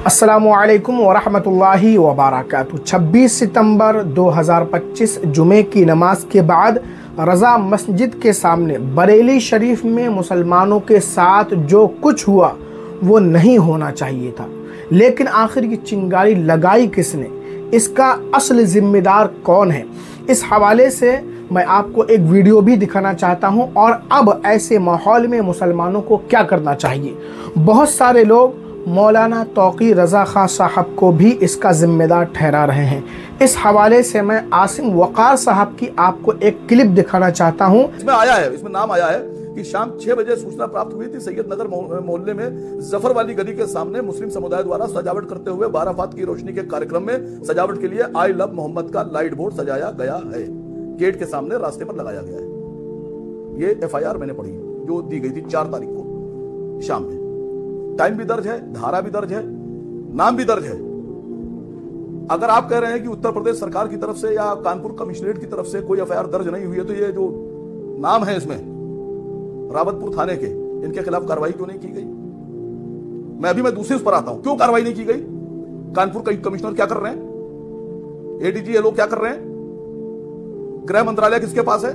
अस्सलामुअलैकुम वरहमतुल्लाहि वबरकातुहू। 26 सितंबर 2025 जुमे की नमाज के बाद रज़ा मस्जिद के सामने बरेली शरीफ में मुसलमानों के साथ जो कुछ हुआ वो नहीं होना चाहिए था, लेकिन आखिर की चिंगारी लगाई किसने, इसका असल जिम्मेदार कौन है, इस हवाले से मैं आपको एक वीडियो भी दिखाना चाहता हूं। और अब ऐसे माहौल में मुसलमानों को क्या करना चाहिए। बहुत सारे लोग मौलाना तौक़ीर रज़ा खां साहब को भी इसका ज़िम्मेदार ठहरा रहे हैं। इस हवाले से मैं आसिम वक़ार साहब की आपको एक क्लिप दिखाना चाहता हूं। इसमें आया है, इसमें नाम आया है कि शाम 6 बजे सूचना प्राप्त हुई थी सैयद नगर मोहल्ले में जफर वाली गली के सामने मुस्लिम समुदाय द्वारा सजावट करते हुए बाराफात की रोशनी के कार्यक्रम में सजावट के लिए आई लव मोहम्मद का लाइट बोर्ड सजाया गया है, गेट के सामने रास्ते पर लगाया गया है। ये FIR मैंने पढ़ी जो दी गई थी 4 तारीख को शाम में। टाइम भी दर्ज है, धारा भी दर्ज है, नाम भी दर्ज है। अगर आप कह रहे हैं कि उत्तर प्रदेश सरकार की तरफ से या कानपुर कमिश्नरेट की तरफ से कोई FIR दर्ज नहीं हुई है, तो ये जो नाम है इसमें रावतपुर थाने के, इनके खिलाफ कार्रवाई क्यों नहीं की गई। मैं दूसरे उस पर आता हूं, क्यों कार्रवाई नहीं की गई। कानपुर कमिश्नर क्या कर रहे हैं, ADG ये लोग क्या कर रहे हैं, गृह मंत्रालय किसके पास है,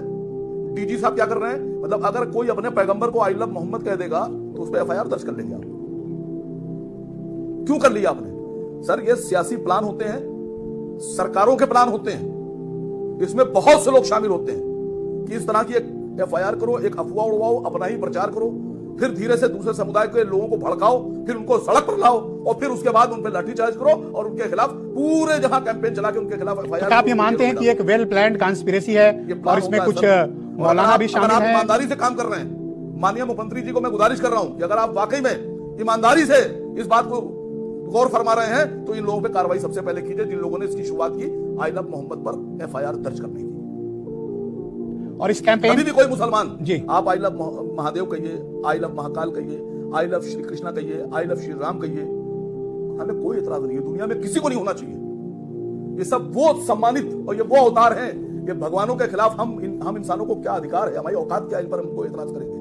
DG साहब क्या कर रहे हैं। मतलब अगर कोई अपने पैगंबर को आई लव मोहम्मद कह देगा तो उस पर FIR दर्ज कर लेंगे आप। क्यों कर लिया आपने। सर ये सियासी प्लान होते हैं, सरकारों के प्लान होते हैं, इसमें बहुत से लोग शामिल होते हैं कि इस तरह की एक FIR करो, एक अफवाह उड़वाओ, अपना ही प्रचार करो, फिर धीरे से दूसरे समुदाय के लोगों को भड़काओ, फिर उनको सड़क पर लाओ और फिर उसके बाद उन पर लाठीचार्ज करो और उनके खिलाफ पूरे जहां कैंपेन चला के उनके खिलाफ FIR। तो आप ये मानते हैं कि एक वेल प्लान्ड कॉन्स्पिरेसी है और इसमें कुछ मौलाना भी शामिल हैं। ईमानदारी से काम कर रहे हैं। माननीय मुख्यमंत्री जी को मैं गुजारिश कर रहा हूं कि अगर आप वाकई में ईमानदारी से इस बात को गौर फरमा रहे हैं तो इन लोगों पे कार्रवाई सबसे पहले कीजिए जिन लोगों ने इसकी शुरुआत की आई लव मोहम्मद पर FIR दर्ज करने की। और इस कैंपेन कभी भी कोई मुसलमान जी आप आई लव महादेव कहिए, आई लव महाकाल कहिए, आई लव श्री कृष्णा कहिए, आई लव श्री राम कहिए, हमें कोई एतराज नहीं है, दुनिया में किसी को नहीं होना चाहिए। ये सब वो सम्मानित और ये वो अवतार हैं, ये भगवानों के खिलाफ हम इंसानों को क्या अधिकार है, हमारी औकात क्या, इन पर हमको एतराज करेंगे।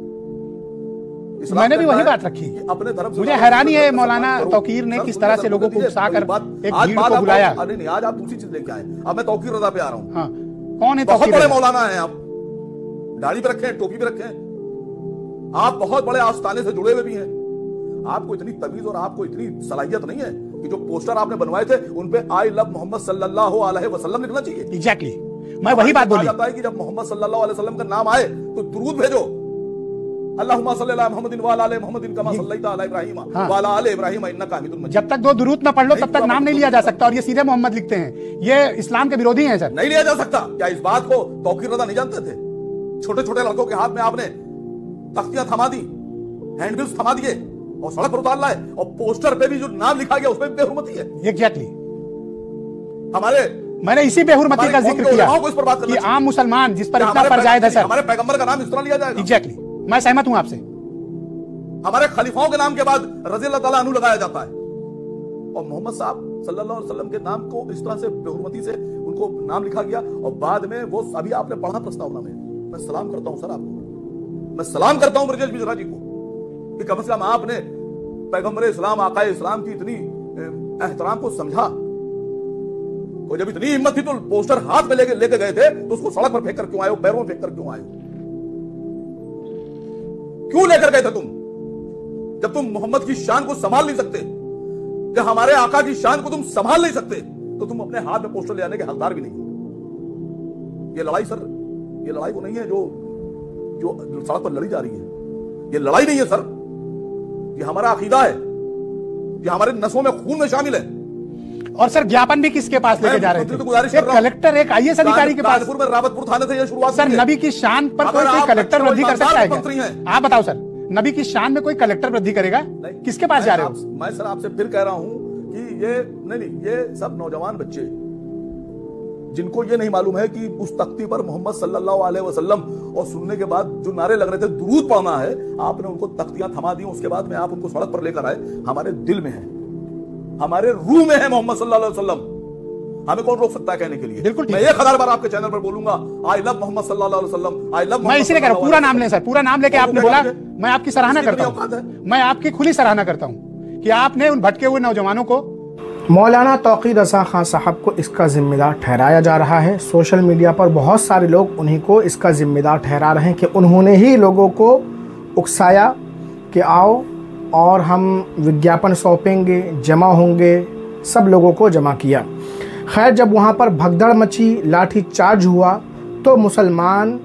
मैंने भी वही बात रखी। अपने धर्म से मुझे हैरानी है मौलाना तौकीर ने किस तरह से लोगों को उकसाकर एक भीड़ को बुलाया। नहीं, आज आप दूसरी चीज लेके आए। अब मैं तौकीर रज़ा पे आ रहा हूँ। हाँ, कौन है बहुत बड़े मौलाना हैं आप, दाढ़ी पे रखे, टोपी पे रखे, आप बहुत बड़े आस्थाने से जुड़े हुए भी हैं। आपको इतनी तमीज और आपको इतनी सलाहियत नहीं है कि जो पोस्टर आपने बनवाए थे उनपे आई लव मोहम्मद सल्लल्लाहु अलैहि वसल्लम लिखना चाहिए। एग्जैक्टली, मैं वही बात बोली जाता है कि जब मोहम्मद सल्लल्लाहु अलैहि वसल्लम का नाम आए तो दुरूद भेजो, अल्लाहुम्मा सल्ली अला मुहम्मदिन व अला आलि मुहम्मदिन कमा सल्लैता अला इब्राहीम व अला आलि इब्राहीम इन्नका हमीदुम मजीद। जब तक 2 दुरूद ना पढ़ लो तब तक नाम नहीं लिया जा सकता। और ये सीधे मोहम्मद लिखते हैं, ये इस्लाम के विरोधी हैं सर। नहीं लिया जा सकता। क्या इस बात को तौकीर रज़ा नहीं जानते थे। छोटे छोटे लड़कों के हाथ में आपने तख्तियां थमा दी, हैंडबिल्स थमा दिए और सड़क पर उतार लाए, और पोस्टर पे भी जो नाम लिखा गया उसमें बेहुरमती है। एग्जैक्टली, मैंने इसी बेहुरमती का जिक्र किया कि आम मुसलमान जिस पर इतना फर्जायद है सर, हमारे पैगंबर का नाम इस तरह लिया जाएगा। एग्जैक्टली, मैं सहमत हूं आपसे। हमारे खलीफाओं के नाम के बाद रज़ी अल्लाह ताला अन्हु लगाया जाता है, और मोहम्मद साहब सल्लल्लाहु अलैहि वसल्लम के नाम को इस तरह से बेहुरमती से उनको नाम लिखा गया। और बाद में वो अभी आपने पढ़ा प्रस्तावना में, मैं सलाम करता हूं सर आपको, मैं सलाम करता हूं ब्रजेश मिश्रा जी को कि कम से कम आपने पैगंबर इस्लाम आकाए इस्लाम की इतनी एहतराम को समझा। और जब इतनी हिम्मत थी तो पोस्टर हाथ में लेके गए थे तो उसको सड़क पर फेंक कर क्यों आए, पैरों में फेंक कर क्यों आए, क्यों लेकर गए थे तुम। जब तुम मोहम्मद की शान को संभाल नहीं सकते, जब हमारे आका की शान को तुम संभाल नहीं सकते, तो तुम अपने हाथ में पोस्टर ले आने के हकदार भी नहीं हो। ये लड़ाई सर, ये लड़ाई वो नहीं है जो सड़क पर लड़ी जा रही है। ये लड़ाई नहीं है सर, ये हमारा अकीदा है, ये हमारे नसों में, खून में शामिल है। और सर ज्ञापन भी किसके पास लेके जा रहे थे, एक कलेक्टर, एक IAS अधिकारी के पास। कानपुर में रावतपुर थाने से ये शुरुआत। सर नबी की शान पर कोई कलेक्टर वृद्धि कर सकता है क्या? आप बताओ सर, नबी की शान में कोई कलेक्टर वृद्धि करेगा? किसके पास जा रहे हो? मैं सर आपसे फिर कह रहा हूं कि ये नहीं, ये सब नौजवान बच्चे जिनको ये नहीं मालूम है कि उस तख्ती पर मोहम्मद सल्लल्लाहु अलैहि वसल्लम और सुनने के बाद जो नारे लग रहे थे दुरूद पढ़ना है, आपने उनको तख्तियां थमा दी। उसके बाद में आप उनको सड़क पर लेकर आए। हमारे दिल में है, हमारे रूह में है मोहम्मद सल्लल्लाहु अलैहि वसल्लम। हमें कौन रोक सकता है कहने के लिए। बिल्कुल, मैं 1000 बार आपके चैनल पर बोलूंगा आई लव मोहम्मद सल्लल्लाहु अलैहि वसल्लम, आई लव। मैं इसीलिए कह रहा हूं, पूरा नाम लें सर, पूरा नाम लेके आपने बोला, मैं आपकी सराहना करता हूं, मैं आपकी खुली सराहना करता हूं। कि आपने उन भटके हुए नौजवानों को। मौलाना तौक़ी रज़ा खान साहब को इसका ज़िम्मेदार ठहराया जा रहा है। सोशल मीडिया पर बहुत सारे लोग उन्हीं को इसका ज़िम्मेदार ठहरा रहे हैं कि उन्होंने ही लोगों को उकसाया कि आओ और हम विज्ञापन सौंपेंगे, जमा होंगे, सब लोगों को जमा किया। खैर, जब वहाँ पर भगदड़ मची, लाठी चार्ज हुआ, तो मुसलमान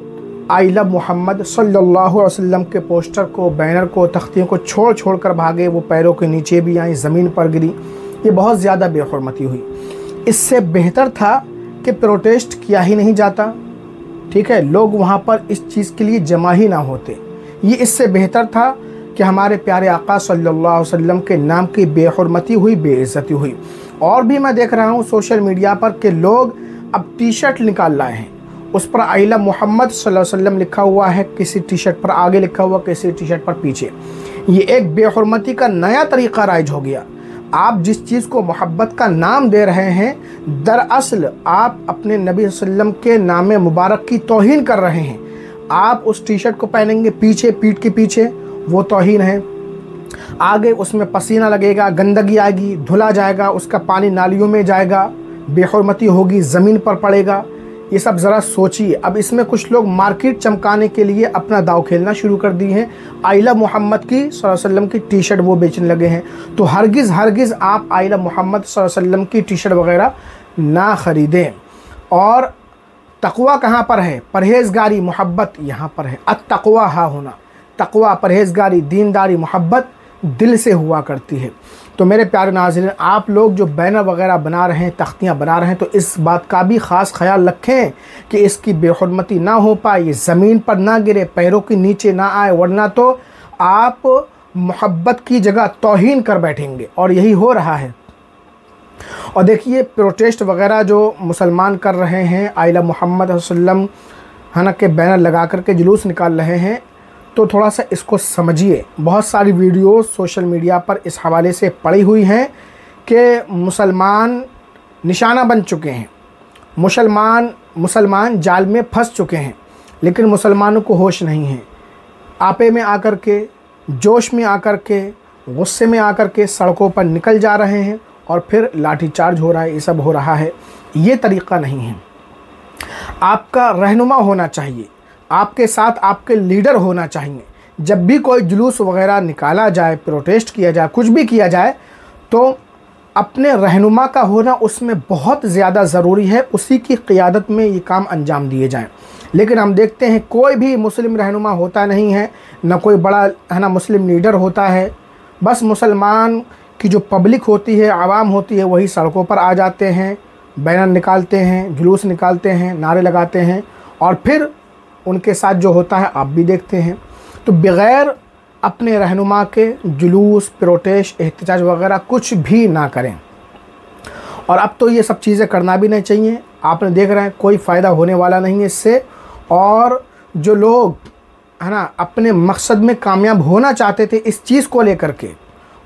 आई लव मोहम्मद सल्लल्लाहु अलैहि वसल्लम के पोस्टर को, बैनर को, तख्तियों को छोड़ छोड़ कर भागे। वो पैरों के नीचे भी आई, ज़मीन पर गिरी। ये बहुत ज़्यादा बेहुरमती हुई। इससे बेहतर था कि प्रोटेस्ट किया ही नहीं जाता। ठीक है, लोग वहाँ पर इस चीज़ के लिए जमा ही ना होते। ये इससे बेहतर था कि हमारे प्यारे आका सल्लल्लाहु अलैहि वसल्लम के नाम की बेहुरमती हुई, बेइज्जती हुई। और भी मैं देख रहा हूँ सोशल मीडिया पर कि लोग अब टी शर्ट निकाल लाए हैं, उस पर आई लव मोहम्मद सल्लल्लाहु अलैहि वसल्लम लिखा हुआ है, किसी टी शर्ट पर आगे लिखा हुआ, किसी टी शर्ट पर पीछे। ये एक बेहुरमती का नया तरीका राइज हो गया। आप जिस चीज़ को मोहब्बत का नाम दे रहे हैं, दरअसल आप अपने नबी सल्लम के नाम मुबारक की तौहीन कर रहे हैं। आप उस टी शर्ट को पहनेंगे पीछे, पीठ के पीछे, वो तौहीन है। आगे उसमें पसीना लगेगा, गंदगी आएगी, धुला जाएगा, उसका पानी नालियों में जाएगा, बेहुरमती होगी, ज़मीन पर पड़ेगा। ये सब ज़रा सोचिए। अब इसमें कुछ लोग मार्केट चमकाने के लिए अपना दाव खेलना शुरू कर दिए हैं। आई लव मोहम्मद की सल्लल्लाहु अलैहि वसल्लम की टी शर्ट वो बेचने लगे हैं। तो हरगिज़ आप आई लव मोहम्मद सल्लल्लाहु अलैहि वसल्लम की टी शर्ट वगैरह ना ख़रीदें। और तक़वा कहाँ पर है? परहेज़गारी, मोहब्बत यहाँ पर है। अत्तक़वा हा होना, तक़वा, परहेज़गारी, दीनदारी, मोहब्बत दिल से हुआ करती है। तो मेरे प्यारे नाज़रीन, आप लोग जो बैनर वगैरह बना रहे हैं, तख्तियाँ बना रहे हैं, तो इस बात का भी ख़ास ख्याल रखें कि इसकी बेहुरमती ना हो पाए, ये ज़मीन पर ना गिरे, पैरों के नीचे ना आए, वरना तो आप मोहब्बत की जगह तौहीन कर बैठेंगे। और यही हो रहा है। और देखिए, प्रोटेस्ट वगैरह जो मुसलमान कर रहे हैं, आई लव मोहम्मद सल्लम है ना के बैनर लगा करके जुलूस निकाल रहे हैं, तो थोड़ा सा इसको समझिए। बहुत सारी वीडियो सोशल मीडिया पर इस हवाले से पड़ी हुई हैं कि मुसलमान निशाना बन चुके हैं, मुसलमान जाल में फंस चुके हैं, लेकिन मुसलमानों को होश नहीं है। आपे में आकर के, जोश में आकर के, गुस्से में आकर के सड़कों पर निकल जा रहे हैं और फिर लाठीचार्ज हो रहा है। ये सब हो रहा है। ये तरीक़ा नहीं है। आपका रहनुमा होना चाहिए, आपके साथ आपके लीडर होना चाहिए। जब भी कोई जुलूस वगैरह निकाला जाए, प्रोटेस्ट किया जाए, कुछ भी किया जाए, तो अपने रहनुमा का होना उसमें बहुत ज़्यादा ज़रूरी है। उसी की क़ियादत में ये काम अंजाम दिए जाएं। लेकिन हम देखते हैं कोई भी मुस्लिम रहनुमा होता नहीं है, न कोई बड़ा है ना मुस्लिम लीडर होता है। बस मुसलमान की जो पब्लिक होती है, आवाम होती है, वही सड़कों पर आ जाते हैं, बैनर निकालते हैं, जुलूस निकालते हैं, नारे लगाते हैं, और फिर उनके साथ जो होता है आप भी देखते हैं। तो बग़ैर अपने रहनुमा के जुलूस, प्रोटेस्ट, एहतजाज वगैरह कुछ भी ना करें। और अब तो ये सब चीज़ें करना भी नहीं चाहिए। आपने देख रहे हैं कोई फ़ायदा होने वाला नहीं है इससे। और जो लोग है ना अपने मकसद में कामयाब होना चाहते थे इस चीज़ को लेकर के,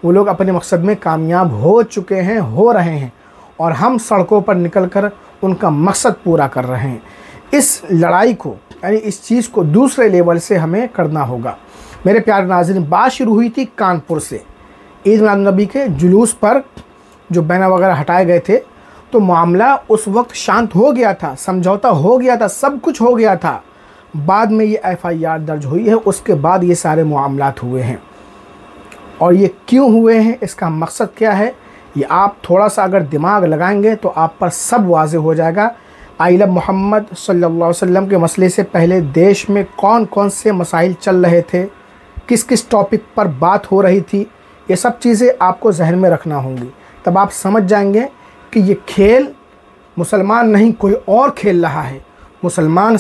वो लोग अपने मकसद में कामयाब हो चुके हैं, हो रहे हैं, और हम सड़कों पर निकलकर उनका मकसद पूरा कर रहे हैं। इस लड़ाई को, यानी इस चीज़ को दूसरे लेवल से हमें करना होगा। मेरे प्यारे नाज़रीन, बात शुरू हुई थी कानपुर से। ईद मिलाद नबी के जुलूस पर जो बैनर वगैरह हटाए गए थे, तो मामला उस वक्त शांत हो गया था, समझौता हो गया था, सब कुछ हो गया था। बाद में ये FIR दर्ज हुई है, उसके बाद ये सारे मामलात हुए हैं। और ये क्यों हुए हैं, इसका मकसद क्या है, ये आप थोड़ा सा अगर दिमाग लगाएंगे तो आप पर सब वाज़ेह हो जाएगा। आई लव मोहम्मद सल्लल्लाहु अलैहि वसल्लम के मसले से पहले देश में कौन कौन से मसाइल चल रहे थे, किस किस टॉपिक पर बात हो रही थी, ये सब चीज़ें आपको जहन में रखना होंगी। तब आप समझ जाएंगे कि ये खेल मुसलमान नहीं कोई और खेल रहा है। मुसलमान